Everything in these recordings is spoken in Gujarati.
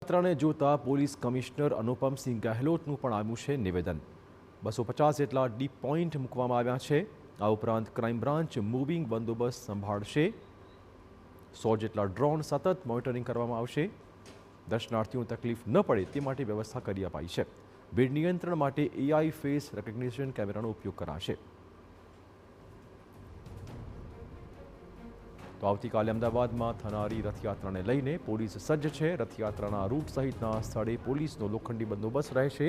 રથયાત્રાને જોતા પોલીસ કમિશનર અનુપમસિંહ ગહેલોતનું પણ આવ્યું છે નિવેદન। 250 જેટલા ડીપ પોઈન્ટ મૂકવામાં આવ્યા છે। આ ઉપરાંત ક્રાઇમ બ્રાન્ચ મૂવિંગ બંદોબસ્ત સંભાળશે। 100 જેટલા ડ્રોન સતત મોનિટરિંગ કરવામાં આવશે। દર્શનાર્થીઓને તકલીફ ન પડે તે માટે વ્યવસ્થા કરી અપાઈ છે। ભીડ નિયંત્રણ માટે AI ફેસ રેકગ્નિશન કેમેરાનો ઉપયોગ કરાશે। તો આવતીકાલે અમદાવાદમાં થનારી રથયાત્રાને લઈને પોલીસ સજ્જ છે। રથયાત્રાના રૂટ સહિતના સ્થળે પોલીસનો લોખંડી બંદોબસ્ત રહેશે।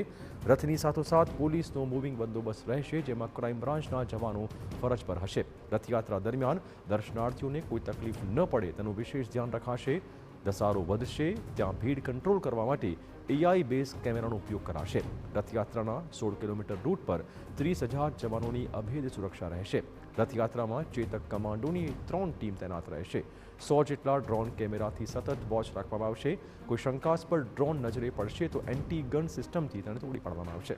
રથની સાથોસાથ પોલીસનો મૂવિંગ બંદોબસ્ત રહેશે, જેમાં ક્રાઇમ બ્રાન્ચના જવાનો ફરજ પર હશે। રથયાત્રા દરમિયાન દર્શનાર્થીઓને કોઈ તકલીફ ન પડે તેનું વિશેષ ધ્યાન રખાશે। ધસારો વધશે ત્યાં ભીડ કંટ્રોલ કરવા માટે AI બેઝ કેમેરાનો ઉપયોગ કરાશે। રથયાત્રાના 16 કિલોમીટર રૂટ પર 30,000 જવાનોની અભેદ સુરક્ષા રહેશે। રથયાત્રામાં ચેતક કમાન્ડોની 3 ટીમ તૈનાત રહેશે। 100 જેટલા ડ્રોન કેમેરાથી સતત વોચ રાખવામાં આવશે। કોઈ શંકાસ્પદ ડ્રોન નજરે પડશે તો એન્ટી ગન સિસ્ટમથી તેને તોડી પાડવામાં આવશે।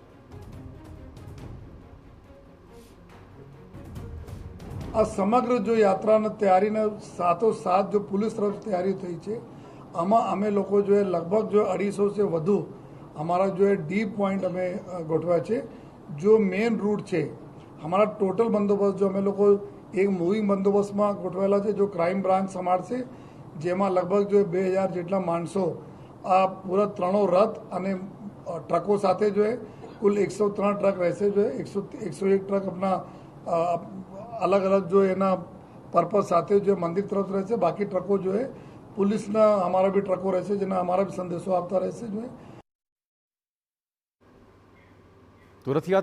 આ સમગ્ર જો યાત્રાની તૈયારીને સાથોસાથ જો પોલીસ તરફ તૈયારી થઈ છે, આમાં અમે લોકો જો લગભગ જો 250 से વધુ हमारा जो है डीप पॉइंट हमें गोठवा है। जो मेन रूट है हमारा टोटल बंदोबस्त जो हमें लोग एक मूविंग बंदोबस्त में गोठवेला है, जो क्राइम ब्रांच संभाळશે, જેમાં લગભગ જો 2000 જેટલા માણસો આ પૂરા ત્રણો રથ અને ટ્રકો સાથે જો કુલ 103 ટ્રક રહેશે। જો 101 ટ્રક अपना अलग अलग जो એના पर्पज સાથે जो मंदिर तरफ રહેશે। बाकी ट्रको जो है पुलिसના हमारा भी ट्रको રહેશે, જેના हमारा भी संदेशो આપતા રહેશે। जो तो रथयात्रा